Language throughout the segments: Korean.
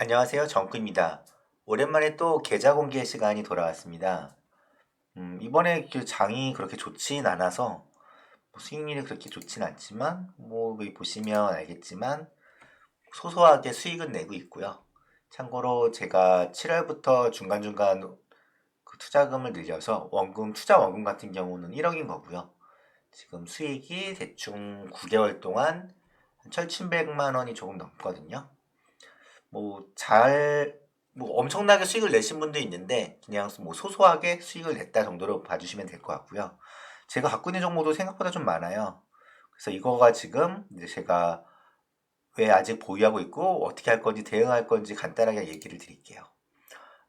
안녕하세요. 정크입니다. 오랜만에 또 계좌 공개 시간이 돌아왔습니다. 이번에 그 장이 그렇게 좋진 않아서 수익률이 그렇게 좋진 않지만 여기 보시면 알겠지만 소소하게 수익은 내고 있고요. 참고로 제가 7월부터 중간중간 그 투자금을 늘려서 투자 원금 같은 경우는 1억인 거고요. 지금 수익이 대충 9개월 동안 1,700만 원이 조금 넘거든요. 뭐 잘, 엄청나게 수익을 내신 분도 있는데 그냥 소소하게 수익을 냈다 정도로 봐주시면 될 것 같고요. 제가 갖고 있는 정보도 생각보다 좀 많아요. 그래서 이거가 지금 이제 제가 왜 아직 보유하고 있고 어떻게 할 건지 대응할 건지 간단하게 얘기를 드릴게요.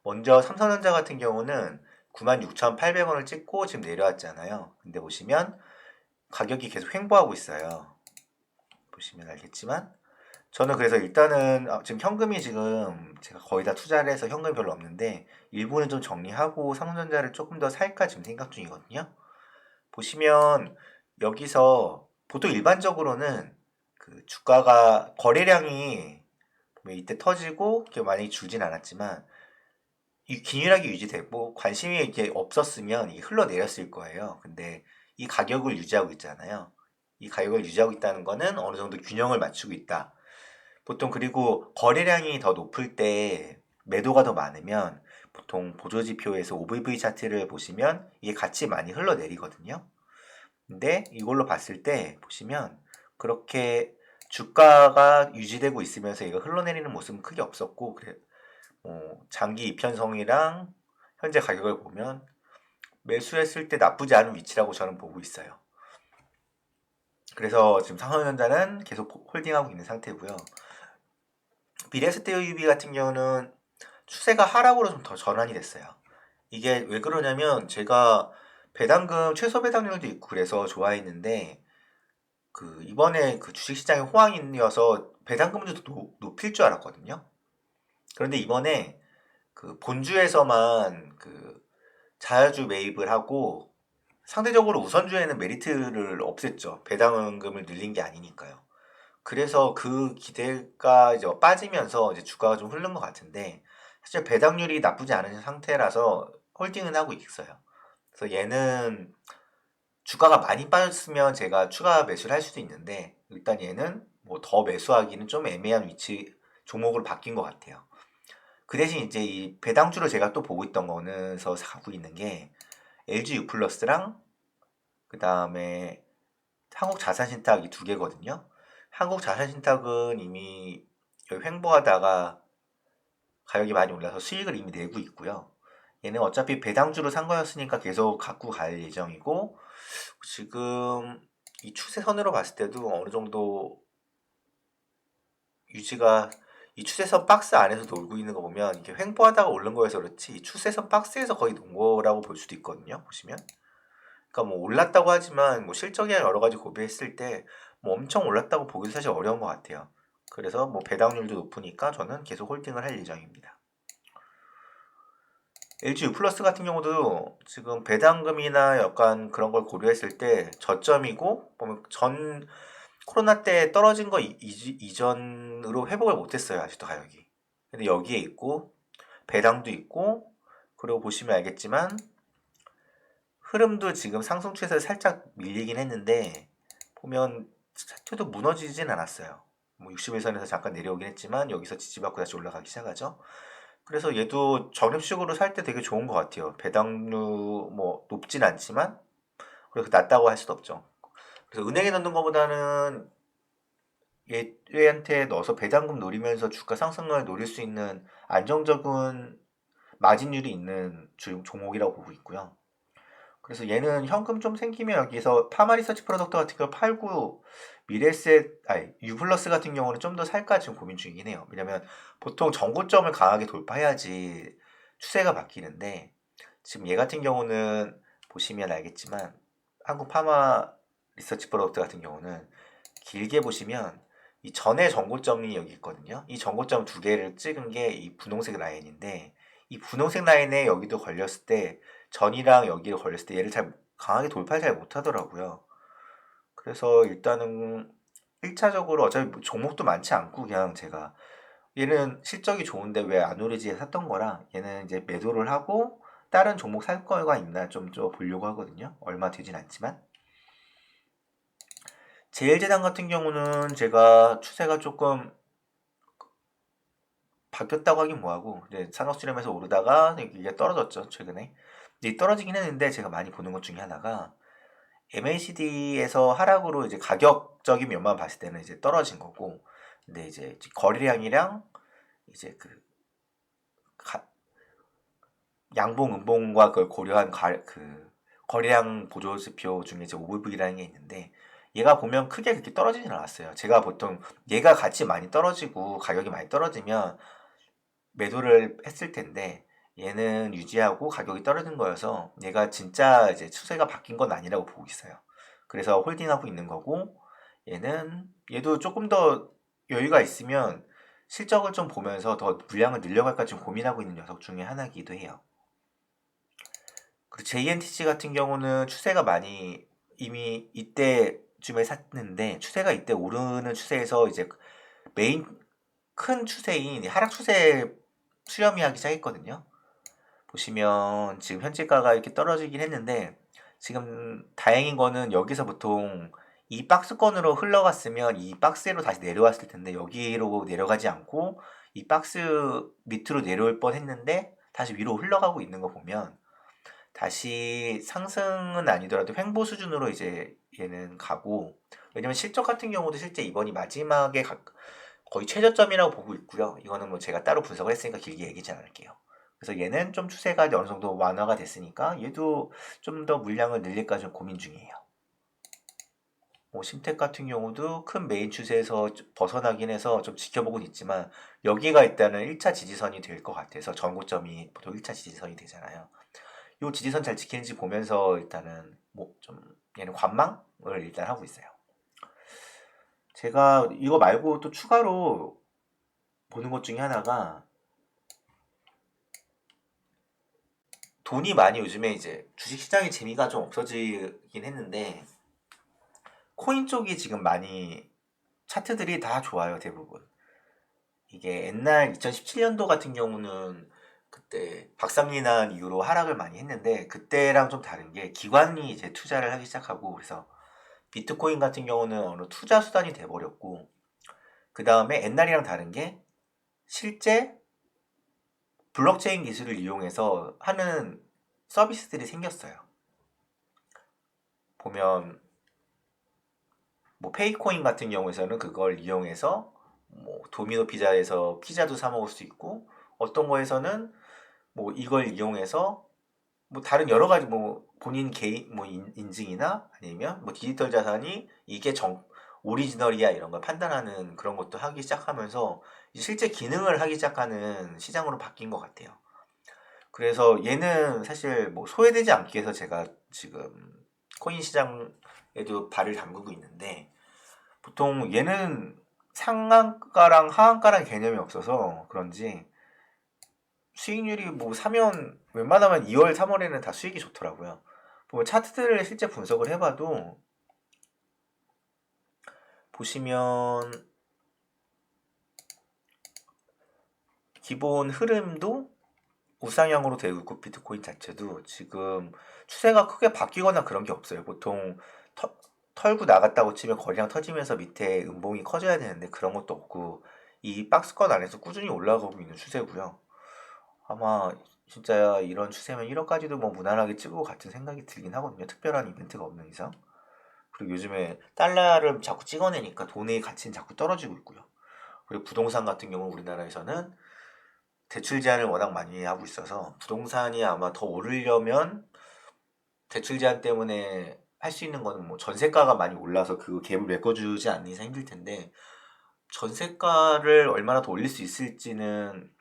먼저 삼성전자 같은 경우는 96,800원을 찍고 지금 내려왔잖아요. 근데 보시면 가격이 계속 횡보하고 있어요. 보시면 알겠지만 저는 그래서 일단은 지금 현금이 지금 제가 거의 다 투자를 해서 현금이 별로 없는데 일부는 좀 정리하고 삼성전자를 조금 더 살까 지금 생각 중이거든요. 보시면 여기서 보통 일반적으로는 그 주가가 거래량이 이때 터지고 만약에 줄진 않았지만 이 균일하게 유지되고 관심이 이렇게 없었으면 이게 흘러내렸을 거예요. 근데 이 가격을 유지하고 있잖아요. 이 가격을 유지하고 있다는 거는 어느 정도 균형을 맞추고 있다. 보통 그리고 거래량이 더 높을 때 매도가 더 많으면 보통 보조지표에서 OVV 차트를 보시면 이게 같이 많이 흘러내리거든요. 근데 이걸로 봤을 때 보시면 그렇게 주가가 유지되고 있으면서 이거 흘러내리는 모습은 크게 없었고 그래 장기 이편성이랑 현재 가격을 보면 매수했을 때 나쁘지 않은 위치라고 저는 보고 있어요. 그래서 지금 삼성전자는 계속 홀딩하고 있는 상태고요. 미래에셋대유비 같은 경우는 추세가 하락으로 좀 더 전환이 됐어요. 이게 왜 그러냐면 제가 배당금 최소 배당률도 있고 그래서 좋아했는데 그 이번에 그 주식시장에 호황이어서 배당금도 높일 줄 알았거든요. 그런데 이번에 그 본주에서만 그 자야주 매입을 하고 상대적으로 우선주에는 메리트를 없앴죠. 배당금을 늘린 게 아니니까요. 그래서 그 기대가 이제 빠지면서 이제 주가가 좀 흐른 것 같은데 사실 배당률이 나쁘지 않은 상태라서 홀딩은 하고 있어요. 그래서 얘는 주가가 많이 빠졌으면 제가 추가 매수를 할 수도 있는데 일단 얘는 뭐 더 매수하기는 좀 애매한 위치 종목으로 바뀐 것 같아요. 그 대신 이제 이 배당주를 제가 또 보고 있던 거는서 갖고 있는 게 LG U 플러스랑 그 다음에 한국자산신탁 이 두 개거든요. 한국자산신탁은 이미 횡보하다가 가격이 많이 올라서 수익을 이미 내고 있고요. 얘는 어차피 배당주로 산 거였으니까 계속 갖고 갈 예정이고 지금 이 추세선으로 봤을 때도 어느 정도 유지가 이 추세선 박스 안에서 놀고 있는 거 보면 이게 횡보하다가 오른 거여서 그렇지 이 추세선 박스에서 거의 논 거라고 볼 수도 있거든요. 보시면. 그러니까 뭐 올랐다고 하지만 뭐 실적이나 여러 가지 고려했을 때 뭐 엄청 올랐다고 보기도 사실 어려운 것 같아요. 그래서 뭐 배당률도 높으니까 저는 계속 홀딩을 할 예정입니다. LG U 플러스 같은 경우도 지금 배당금이나 약간 그런 걸 고려했을 때 저점이고 보면 전 코로나 때 떨어진 거 이전으로 회복을 못했어요. 아직도 가격이. 근데 여기에 있고 배당도 있고 그리고 보시면 알겠지만 흐름도 지금 상승 추세에서 살짝 밀리긴 했는데 보면 차트도 무너지진 않았어요. 뭐 60일선에서 잠깐 내려오긴 했지만 여기서 지지받고 다시 올라가기 시작하죠. 그래서 얘도 적립식으로 살 때 되게 좋은 것 같아요. 배당률 뭐 높진 않지만 그렇게 낮다고 할 수도 없죠. 그래서 은행에 넣는 것보다는 얘한테 넣어서 배당금 노리면서 주가 상승을 노릴 수 있는 안정적인 마진율이 있는 종목이라고 보고 있고요. 그래서 얘는 현금 좀 생기면 여기서 파마리서치 프로덕트 같은 거 팔고 미래에셋 아니 유플러스 같은 경우는 좀 더 살까 지금 고민 중이긴 해요. 왜냐면 보통 전고점을 강하게 돌파해야지 추세가 바뀌는데 지금 얘 같은 경우는 보시면 알겠지만 한국 파마 리서치 프로덕트 같은 경우는 길게 보시면 이 전에 전고점이 여기 있거든요. 이 전고점 두 개를 찍은 게 이 분홍색 라인인데 이 분홍색 라인에 여기도 걸렸을 때 전이랑 여기를 걸렸을 때 얘를 잘 강하게 돌파를 잘 못하더라고요. 그래서 일단은 1차적으로 어차피 종목도 많지 않고 그냥 제가 얘는 실적이 좋은데 왜 안 오르지에 샀던 거라 얘는 이제 매도를 하고 다른 종목 살 거가 있나 좀 보려고 하거든요. 얼마 되진 않지만. 제일제당 같은 경우는 제가 추세가 조금 바뀌었다고 하긴 뭐하고 이제 산업수렴에서 오르다가 이게 떨어졌죠 최근에. 이제 떨어지긴 했는데 제가 많이 보는 것 중에 하나가 MACD에서 하락으로 이제 가격적인 면만 봤을 때는 이제 떨어진 거고, 근데 이제 거래량이랑 이제 그 양봉, 음봉과 그걸 고려한 그 거래량 보조지표 중에 이제 OV라는 게 있는데 얘가 보면 크게 그렇게 떨어지진 않았어요. 제가 보통 얘가 같이 많이 떨어지고 가격이 많이 떨어지면 매도를 했을 텐데 얘는 유지하고 가격이 떨어진 거여서 얘가 진짜 이제 추세가 바뀐 건 아니라고 보고 있어요. 그래서 홀딩하고 있는 거고 얘도 조금 더 여유가 있으면 실적을 좀 보면서 더 물량을 늘려갈까 좀 고민하고 있는 녀석 중에 하나이기도 해요. 그리고 JNTC 같은 경우는 추세가 많이 이미 이때쯤에 샀는데 추세가 이때 오르는 추세에서 이제 메인 큰 추세인 하락 추세 수렴이 하기 시작했거든요. 보시면 지금 현재가가 이렇게 떨어지긴 했는데 지금 다행인 거는 여기서 보통 이 박스권으로 흘러갔으면 이 박스로 다시 내려왔을 텐데 여기로 내려가지 않고 이 박스 밑으로 내려올 뻔 했는데 다시 위로 흘러가고 있는 거 보면 다시 상승은 아니더라도 횡보 수준으로 이제 얘는 가고, 왜냐면 실적 같은 경우도 실제 이번이 마지막에 거의 최저점이라고 보고 있고요. 이거는 뭐 제가 따로 분석을 했으니까 길게 얘기하지 않을게요. 그래서 얘는 좀 추세가 어느 정도 완화가 됐으니까 얘도 좀 더 물량을 늘릴까 좀 고민 중이에요. 뭐 심택 같은 경우도 큰 메인 추세에서 벗어나긴 해서 좀 지켜보고 있지만 여기가 일단은 1차 지지선이 될 것 같아서 전고점이 보통 1차 지지선이 되잖아요. 요 지지선 잘 지키는지 보면서 일단은 뭐 좀 얘는 관망을 일단 하고 있어요. 제가 이거 말고 또 추가로 보는 것 중에 하나가 돈이 많이 요즘에 이제 주식시장의 재미가 좀 없어지긴 했는데 코인 쪽이 지금 많이 차트들이 다 좋아요 대부분. 이게 옛날 2017년도 같은 경우는 그때 박상리 난 이후로 하락을 많이 했는데 그때랑 좀 다른 게 기관이 이제 투자를 하기 시작하고 그래서 비트코인 같은 경우는 어느 투자 수단이 돼버렸고 그 다음에 옛날이랑 다른 게 실제 블록체인 기술을 이용해서 하는 서비스들이 생겼어요. 보면 뭐 페이코인 같은 경우에서는 그걸 이용해서 뭐 도미노 피자에서 피자도 사 먹을 수 있고 어떤 거에서는 뭐 이걸 이용해서 뭐 다른 여러 가지 뭐 본인 개인 뭐 인증이나 아니면 뭐 디지털 자산이 이게 오리지널이야 이런 걸 판단하는 그런 것도 하기 시작하면서 실제 기능을 하기 시작하는 시장으로 바뀐 것 같아요. 그래서 얘는 사실 뭐 소외되지 않기 위해서 제가 지금 코인 시장에도 발을 담그고 있는데 보통 얘는 상한가랑 하한가랑 개념이 없어서 그런지 수익률이 뭐 사면 웬만하면 2월, 3월에는 다 수익이 좋더라고요. 보면 차트들을 실제 분석을 해봐도 보시면 기본 흐름도 우상향으로 되고 있고 비트코인 자체도 지금 추세가 크게 바뀌거나 그런 게 없어요. 보통 털고 나갔다고 치면 거리랑 터지면서 밑에 음봉이 커져야 되는데 그런 것도 없고 이 박스권 안에서 꾸준히 올라가고 있는 추세고요. 아마 진짜 이런 추세면 1월까지도 뭐 무난하게 찍고 같은 생각이 들긴 하거든요. 특별한 이벤트가 없는 이상. 그리고 요즘에 달러를 자꾸 찍어내니까 돈의 가치는 자꾸 떨어지고 있고요. 그리고 부동산 같은 경우 우리나라에서는 대출 제한을 워낙 많이 하고 있어서 부동산이 아마 더 오르려면 대출 제한 때문에 할 수 있는 거는 뭐 전세가가 많이 올라서 그 갭을 메꿔주지 않는 이상 힘들 텐데 전세가를 얼마나 더 올릴 수 있을지는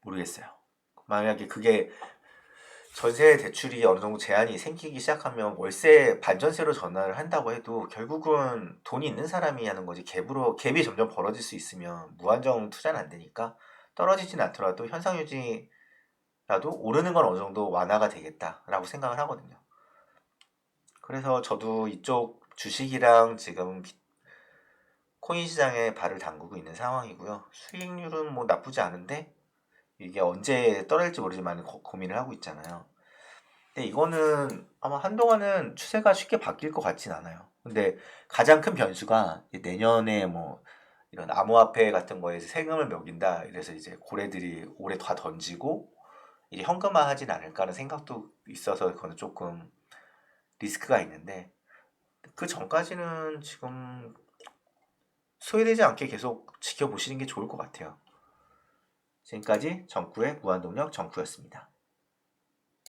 모르겠어요. 만약에 그게 전세 대출이 어느 정도 제한이 생기기 시작하면 월세 반전세로 전환을 한다고 해도 결국은 돈이 있는 사람이 하는 거지 갭이 점점 벌어질 수 있으면 무한정 투자는 안 되니까 떨어지진 않더라도 현상 유지라도 오르는 건 어느 정도 완화가 되겠다라고 생각을 하거든요. 그래서 저도 이쪽 주식이랑 지금 코인 시장에 발을 담그고 있는 상황이고요. 수익률은 뭐 나쁘지 않은데 이게 언제 떨어질지 모르지만 고민을 하고 있잖아요. 근데 이거는 아마 한동안은 추세가 쉽게 바뀔 것 같진 않아요. 근데 가장 큰 변수가 내년에 뭐 이런 암호화폐 같은 거에서 세금을 매긴다. 이래서 이제 고래들이 올해 다 던지고 이제 현금화하진 않을까 하는 생각도 있어서 그거는 조금 리스크가 있는데 그 전까지는 지금 소외되지 않게 계속 지켜보시는 게 좋을 것 같아요. 지금까지 정쿠의 무한동력 정쿠였습니다.